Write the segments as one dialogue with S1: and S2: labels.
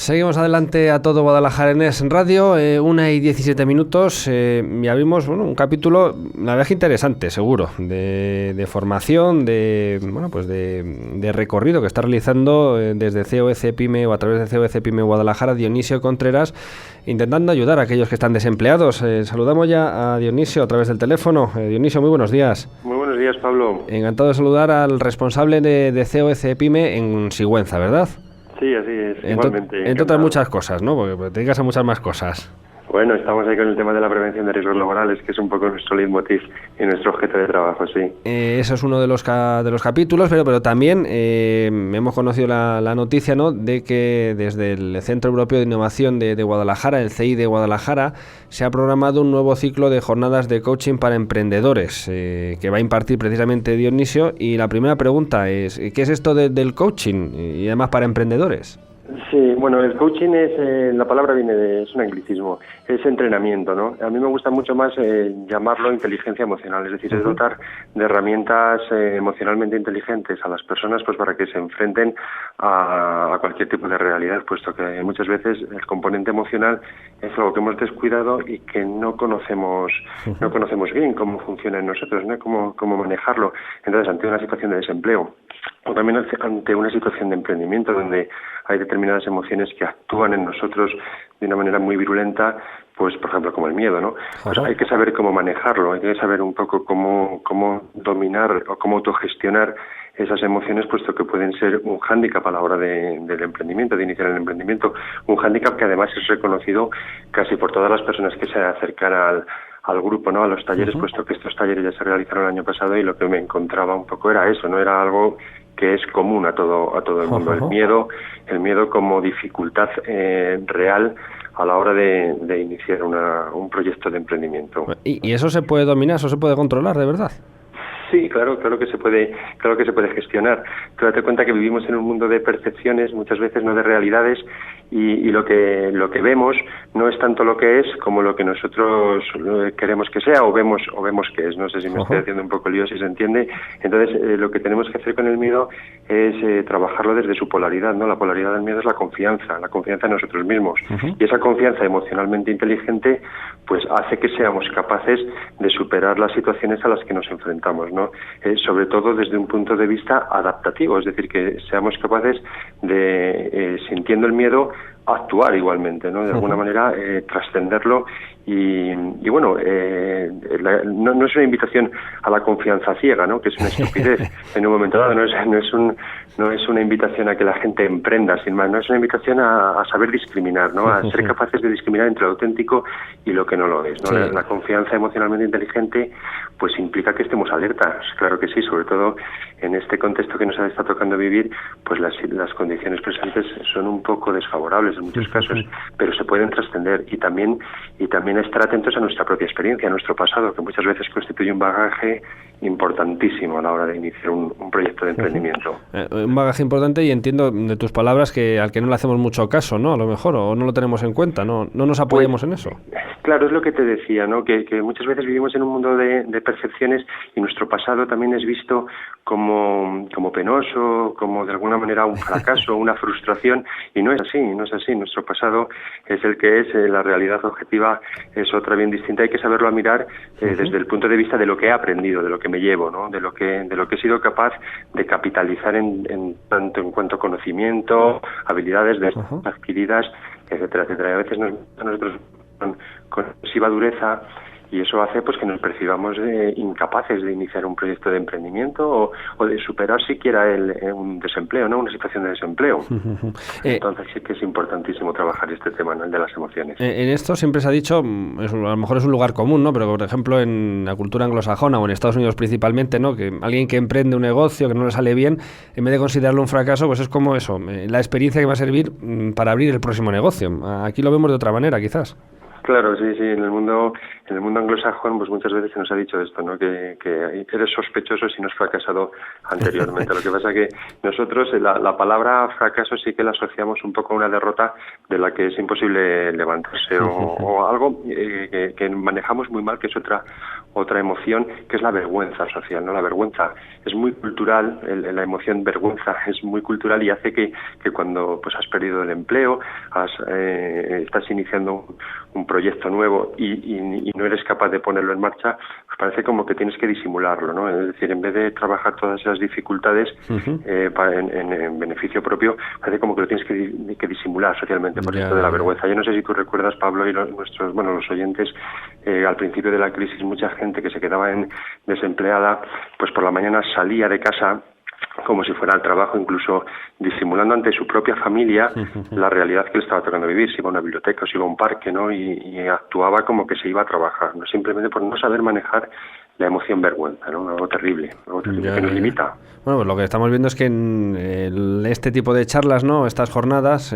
S1: Seguimos adelante a todo Guadalajara en Radio, 1:17. Y abrimos un capítulo, la verdad, interesante, seguro, de formación, de recorrido que está realizando desde COEC Pyme o a través de COEC Pyme Guadalajara, Dionisio Contreras, intentando ayudar a aquellos que están desempleados. Saludamos ya a Dionisio a través del teléfono. Dionisio, muy buenos días.
S2: Muy buenos días, Pablo.
S1: Encantado de saludar al responsable de COEC Pyme en Sigüenza, ¿verdad?
S2: Sí, así es, igualmente.
S1: Entre otras muchas cosas, ¿no? Porque te dedicas a muchas más cosas.
S2: Bueno, estamos ahí con el tema de la prevención de riesgos laborales, que es un poco nuestro leitmotiv y nuestro objeto de trabajo, sí.
S1: Eso es uno de los capítulos, pero también hemos conocido la noticia, ¿no?, de que desde el Centro Europeo de Innovación de Guadalajara, el CEI de Guadalajara, se ha programado un nuevo ciclo de jornadas de coaching para emprendedores que va a impartir precisamente Dionisio. Y la primera pregunta es, ¿qué es esto del coaching y además para emprendedores?
S2: Sí, bueno, el coaching la palabra es un anglicismo, es entrenamiento, ¿no? A mí me gusta mucho más llamarlo inteligencia emocional, es decir, es dotar de herramientas emocionalmente inteligentes a las personas, pues para que se enfrenten a cualquier tipo de realidad, puesto que muchas veces el componente emocional es algo que hemos descuidado y que no conocemos bien cómo funciona en nosotros, ¿no? Cómo manejarlo. Entonces, ante una situación de desempleo o también ante una situación de emprendimiento donde hay determinadas emociones que actúan en nosotros de una manera muy virulenta, pues por ejemplo como el miedo, ¿no? Pues hay que saber cómo manejarlo, hay que saber un poco cómo dominar o cómo autogestionar esas emociones, puesto que pueden ser un hándicap a la hora del emprendimiento, de iniciar el emprendimiento, un hándicap que además es reconocido casi por todas las personas que se acercan al grupo, ¿no?, a los talleres, puesto que estos talleres ya se realizaron el año pasado y lo que me encontraba un poco era eso, no era algo que es común a todo el mundo, el miedo como dificultad real a la hora de iniciar un proyecto de emprendimiento.
S1: ¿Y eso se puede dominar, eso se puede controlar, de verdad?
S2: Sí, claro que se puede gestionar. Tú date cuenta que vivimos en un mundo de percepciones, muchas veces no de realidades, y lo que vemos no es tanto lo que es como lo que nosotros queremos que sea o vemos que es. No sé si me estoy haciendo un poco lío, si se entiende. Entonces, lo que tenemos que hacer con el miedo es trabajarlo desde su polaridad, ¿no? La polaridad del miedo es la confianza en nosotros mismos. Y esa confianza emocionalmente inteligente pues hace que seamos capaces de superar las situaciones a las que nos enfrentamos, ¿no? Sobre todo desde un punto de vista adaptativo, es decir, que seamos capaces de, sintiendo el miedo, actuar igualmente, ¿no? De alguna manera trascenderlo y bueno, no es una invitación a la confianza ciega, ¿no?, que es una estupidez en un momento dado, no es una invitación a que la gente emprenda sin más, no es una invitación a saber discriminar, ¿no?, a ser capaces de discriminar entre lo auténtico y lo que no lo es, ¿no? La confianza emocionalmente inteligente pues implica que estemos alertas, claro que sí, sobre todo en este contexto que nos está tocando vivir, pues las condiciones presentes son un poco desfavorables en muchos casos, pero se pueden trascender y también estar atentos a nuestra propia experiencia, a nuestro pasado, que muchas veces constituye un bagaje importantísimo a la hora de iniciar un proyecto de emprendimiento.
S1: Un bagaje importante, y entiendo de tus palabras que al que no le hacemos mucho caso, ¿no?, a lo mejor, o no lo tenemos en cuenta, no nos apoyamos en eso.
S2: Claro, es lo que te decía, ¿no?, que muchas veces vivimos en un mundo de percepciones y nuestro pasado también es visto como penoso, como de alguna manera un fracaso, una frustración, y no es así. Nuestro pasado es el que es, la realidad objetiva es otra bien distinta. Hay que saberlo mirar desde el punto de vista de lo que he aprendido, de lo que me llevo, ¿no?, de lo que he sido capaz de capitalizar tanto en cuanto a conocimiento, habilidades adquiridas, etcétera. Y a veces nosotros con excesiva dureza, y eso hace pues que nos percibamos incapaces de iniciar un proyecto de emprendimiento o de superar siquiera un desempleo, ¿no?, una situación de desempleo. Entonces sí que es importantísimo trabajar este tema, ¿no?, el de las emociones.
S1: En esto siempre se ha dicho, a lo mejor es un lugar común, ¿no?, pero por ejemplo en la cultura anglosajona o en Estados Unidos principalmente, ¿no?, que alguien que emprende un negocio que no le sale bien, en vez de considerarlo un fracaso, pues es como eso, la experiencia que va a servir para abrir el próximo negocio. Aquí lo vemos de otra manera, quizás.
S2: Claro, sí, en el mundo en el mundo anglosajón pues muchas veces se nos ha dicho esto, ¿no? Que eres sospechoso si no has fracasado anteriormente. Lo que pasa que nosotros la palabra fracaso sí que la asociamos un poco a una derrota de la que es imposible levantarse o algo que manejamos muy mal, que es otra emoción, que es la vergüenza social, ¿no? La vergüenza es muy cultural, la emoción vergüenza es muy cultural y hace que cuando pues has perdido el empleo, estás iniciando un proyecto nuevo y no eres capaz de ponerlo en marcha, pues parece como que tienes que disimularlo, ¿no? Es decir, en vez de trabajar todas esas dificultades en beneficio propio, parece como que lo tienes que disimular socialmente por esto de la vergüenza. Yo no sé si tú recuerdas, Pablo, y los oyentes, al principio de la crisis, mucha gente que se quedaba desempleada, pues por la mañana salía de casa como si fuera al trabajo, incluso disimulando ante su propia familia la realidad que le estaba tocando vivir, si iba a una biblioteca o si iba a un parque, ¿no? Y actuaba como que se iba a trabajar, no simplemente por no saber manejar la emoción vergüenza, ¿no? Algo terrible que nos limita.
S1: Bueno, pues lo que estamos viendo es que en este tipo de charlas, ¿no? Estas jornadas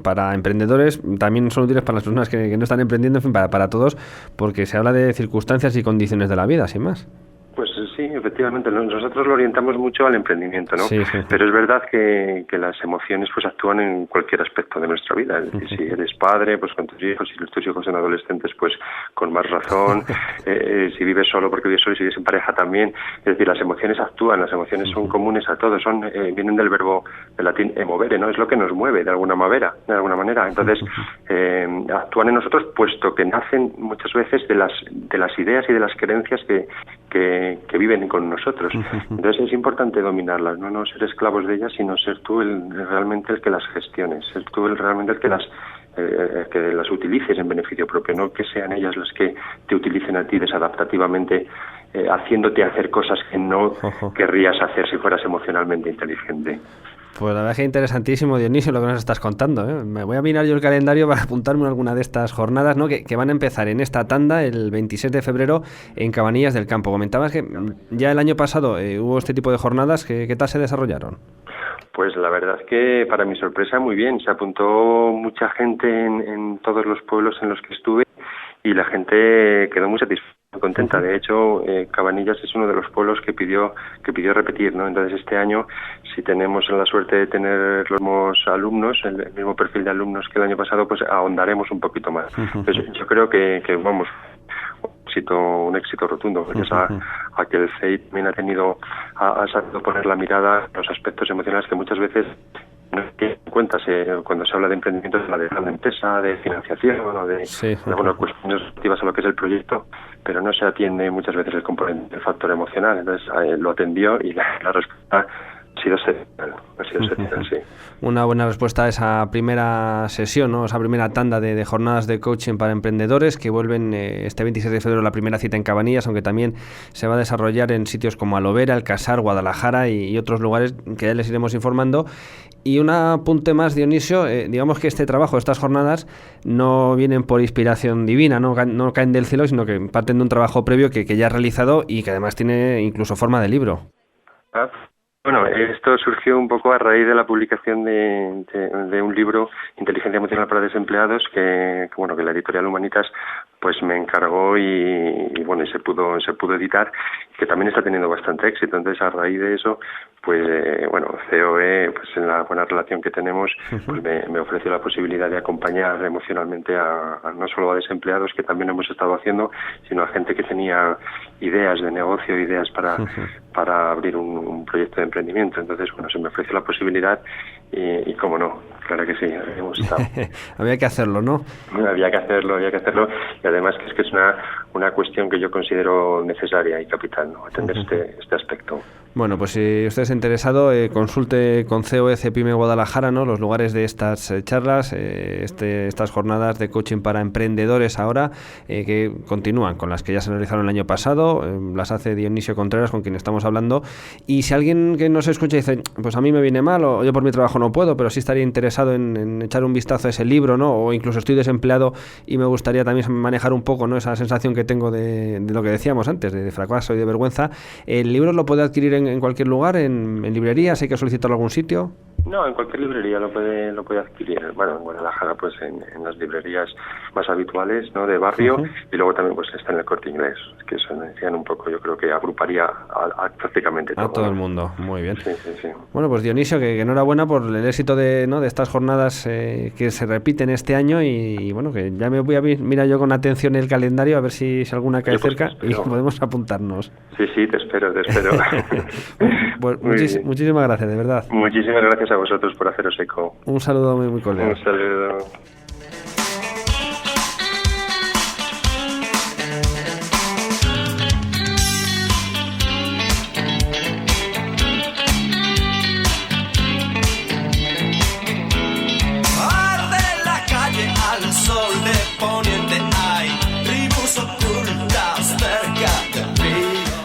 S1: para emprendedores también son útiles para las personas que no están emprendiendo, en fin, para todos, porque se habla de circunstancias y condiciones de la vida, sin más.
S2: Pues sí, efectivamente, nosotros lo orientamos mucho al emprendimiento, ¿no?
S1: Sí.
S2: Pero es verdad que las emociones pues actúan en cualquier aspecto de nuestra vida. Es decir, si eres padre, pues con tus hijos, si tus hijos son adolescentes, pues con más razón. Si vives solo porque vives solo y si vives en pareja también. Es decir, las emociones actúan, las emociones son comunes a todos, vienen del verbo del latín emovere, ¿no? Es lo que nos mueve de alguna manera. Entonces, actúan en nosotros puesto que nacen muchas veces de las ideas y de las creencias que viven con nosotros. Entonces es importante dominarlas, no ser esclavos de ellas, sino ser tú realmente el que las gestiones, ser tú realmente el que las utilices en beneficio propio, no que sean ellas las que te utilicen a ti desadaptativamente, haciéndote hacer cosas que no querrías hacer si fueras emocionalmente inteligente.
S1: Pues la verdad es que interesantísimo, Dionisio, lo que nos estás contando, ¿eh? Me voy a mirar yo el calendario para apuntarme en alguna de estas jornadas, ¿no? que van a empezar en esta tanda el 26 de febrero en Cabanillas del Campo. Comentabas que ya el año pasado hubo este tipo de jornadas. ¿Qué tal se desarrollaron?
S2: Pues la verdad es que para mi sorpresa muy bien. Se apuntó mucha gente en todos los pueblos en los que estuve y la gente quedó muy satisfecha, contenta. De hecho, Cabanillas es uno de los pueblos que pidió repetir, ¿no? Entonces este año, si tenemos la suerte de tener los mismos alumnos, el mismo perfil de alumnos que el año pasado, pues ahondaremos un poquito más. Entonces, yo creo que vamos, un éxito rotundo, gracias a que el CEI también ha sabido poner la mirada en los aspectos emocionales que muchas veces no tiene en cuenta cuando se habla de emprendimiento, de la de gran empresa, de financiación o de cuestiones relativas a lo que es el proyecto, pero no se atiende muchas veces el componente, el factor emocional. Entonces lo atendió y la respuesta ha sido excepcional, sí.
S1: Una buena respuesta a esa primera sesión, ¿no? Esa primera tanda de jornadas de coaching para emprendedores que vuelven este 26 de febrero, la primera cita en Cabanillas, aunque también se va a desarrollar en sitios como Alovera, El Casar, Guadalajara y otros lugares que ya les iremos informando. Y un apunte más, Dionisio, digamos que este trabajo, estas jornadas, no vienen por inspiración divina, no caen del cielo, sino que parten de un trabajo previo que ya has realizado y que además tiene incluso forma de libro.
S2: Bueno, esto surgió un poco a raíz de la publicación de un libro, Inteligencia Emocional para Desempleados, que la editorial Humanitas pues me encargó y se pudo editar, que también está teniendo bastante éxito. Entonces, a raíz de eso, pues COE, pues en la buena relación que tenemos, pues me ofreció la posibilidad de acompañar emocionalmente a no solo a desempleados, que también hemos estado haciendo, sino a gente que tenía ideas de negocio, ideas para abrir un proyecto de emprendimiento. Entonces, se me ofreció la posibilidad y cómo no, claro que sí, hemos estado.
S1: Había que hacerlo, ¿no?
S2: Había que hacerlo, y además que es una cuestión que yo considero necesaria y capital, ¿no? Atender este aspecto.
S1: Bueno, pues si usted es interesado, consulte con COE CEPIME Guadalajara, ¿no? Los lugares de estas charlas, estas jornadas de coaching para emprendedores ahora, que continúan con las que ya se realizaron el año pasado, las hace Dionisio Contreras, con quien estamos hablando. Y si alguien que nos escucha dice, pues a mí me viene mal, o yo por mi trabajo no puedo, pero sí estaría interesado en echar un vistazo a ese libro, ¿no? O incluso estoy desempleado y me gustaría también manejar manejar un poco, ¿no?, esa sensación que tengo de lo que decíamos antes, de fracaso y de vergüenza. ¿El libro lo puede adquirir en cualquier lugar, en librerías? ¿Hay que solicitarlo a algún sitio?
S2: No, en cualquier librería lo puede adquirir. Bueno, en Guadalajara, pues en las librerías más habituales, ¿no?, de barrio, y luego también pues está en el Corte Inglés, que eso decían un poco, yo creo que agruparía a prácticamente todo.
S1: A todo el mundo, muy bien.
S2: Sí, sí, sí.
S1: Bueno, pues Dionisio, que enhorabuena por el éxito de estas jornadas que se repiten este año, y bueno, que ya me voy a mirar yo con atención el calendario a ver si alguna cae cerca y podemos apuntarnos.
S2: Sí, te espero.
S1: Pues muchísimas gracias, de verdad.
S2: Muchísimas gracias a vosotros por haceros eco.
S1: Un saludo muy cordial.
S2: Un saludo.
S3: Arde la calle al sol de